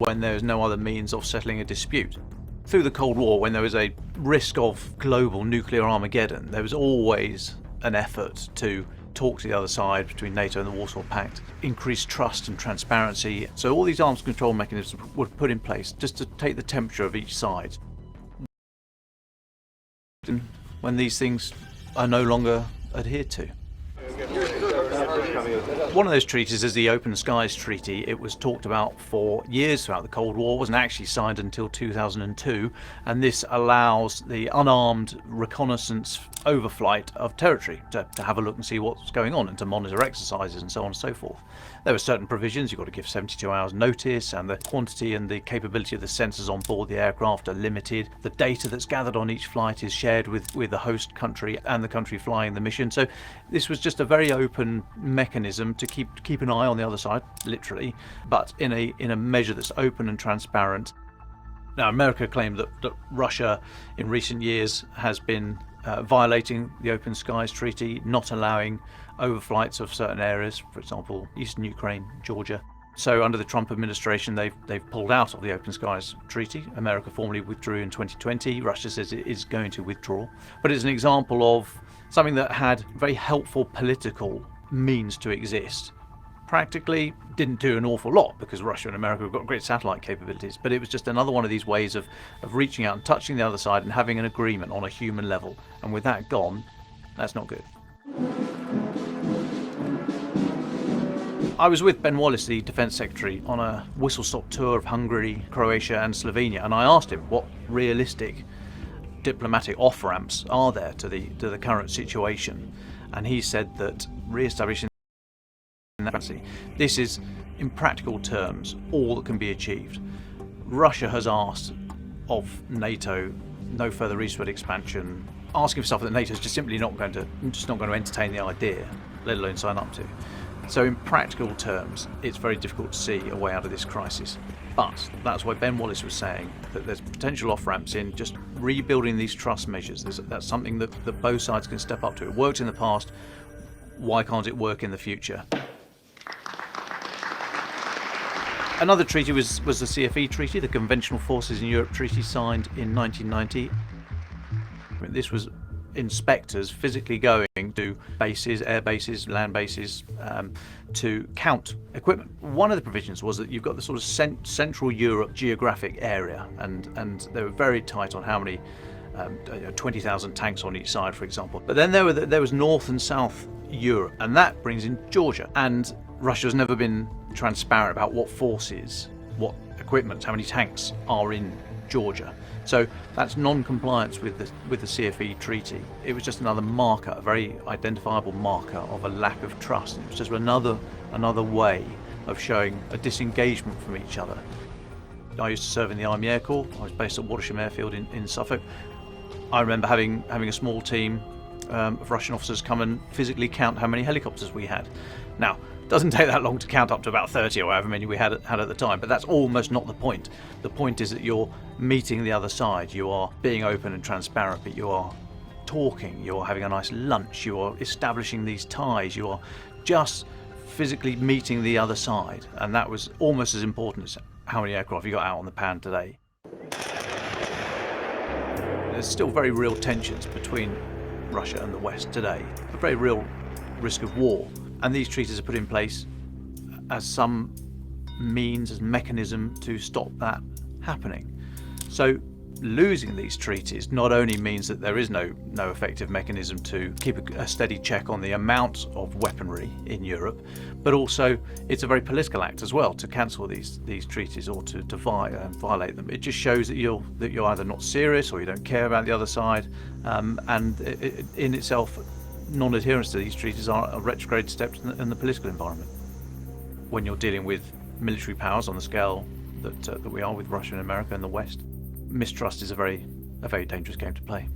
when there is no other means of settling a dispute. Through the Cold War, when there was a risk of global nuclear Armageddon, there was always an effort to talk to the other side between NATO and the Warsaw Pact, increase trust and transparency. So all these arms control mechanisms were put in place just to take the temperature of each side. When these things are no longer adhered to. One of those treaties is the Open Skies Treaty. It was talked about for years throughout the Cold War, wasn't actually signed until 2002, and this allows the unarmed reconnaissance overflight of territory to have a look and see what's going on and to monitor exercises and so on and so forth. There were certain provisions. You've got to give 72 hours notice, and the quantity and the capability of the sensors on board the aircraft are limited. The data that's gathered on each flight is shared with the host country and the country flying the mission. So this was just a very open mechanism to keep an eye on the other side, literally, but in a measure that's open and transparent. Now, America claimed that Russia in recent years has been violating the Open Skies Treaty, not allowing overflights of certain areas, for example, eastern Ukraine, Georgia. So under the Trump administration, they've pulled out of the Open Skies Treaty. America formally withdrew in 2020. Russia says it is going to withdraw. But it's an example of something that had very helpful political means to exist. Practically didn't do an awful lot because Russia and America have got great satellite capabilities, but it was just another one of these ways of reaching out and touching the other side and having an agreement on a human level. And with that gone, that's not good. I was with Ben Wallace, the Defence Secretary, on a whistle-stop tour of Hungary, Croatia and Slovenia, and I asked him what realistic diplomatic off-ramps are there to the current situation, and he said that re-establishing this is, in practical terms, all that can be achieved. Russia has asked of NATO no further eastward expansion, asking for stuff that NATO is just simply not going to entertain the idea, let alone sign up to. So in practical terms, it's very difficult to see a way out of this crisis. But that's why Ben Wallace was saying that there's potential off-ramps in just rebuilding these trust measures. That's something that both sides can step up to. It worked in the past. Why can't it work in the future? Another treaty was the CFE Treaty, the Conventional Forces in Europe Treaty, signed in 1990. This was inspectors physically going to bases, air bases, land bases, to count equipment. One of the provisions was that you've got the sort of Central Europe geographic area, and they were very tight on how many 20,000 tanks on each side, for example. But then there was North and South Europe, and that brings in Georgia. And Russia's never been transparent about what forces, what equipment, how many tanks are in Georgia. So that's non-compliance with the CFE treaty. It was just another marker, a very identifiable marker of a lack of trust. It was just another way of showing a disengagement from each other. I used to serve in the Army Air Corps. I was based at Watersham Airfield in Suffolk. I remember having a small team of Russian officers come and physically count how many helicopters we had. Now, it doesn't take that long to count up to about 30 or however many we had at the time, but that's almost not the point. The point is that you're meeting the other side, you are being open and transparent, but you are talking, you're having a nice lunch, you are establishing these ties, you are just physically meeting the other side, and that was almost as important as how many aircraft you got out on the pan today. There's still very real tensions between Russia and the West today, a very real risk of war, and these treaties are put in place as some means, as mechanism to stop that happening. So losing these treaties not only means that there is no effective mechanism to keep a steady check on the amount of weaponry in Europe, but also it's a very political act as well to cancel these treaties or to violate them. It just shows that you're either not serious or you don't care about the other side, and in itself, non-adherence to these treaties are a retrograde step in the political environment. When you're dealing with military powers on the scale that we are with Russia and America and the West, mistrust is a very dangerous game to play.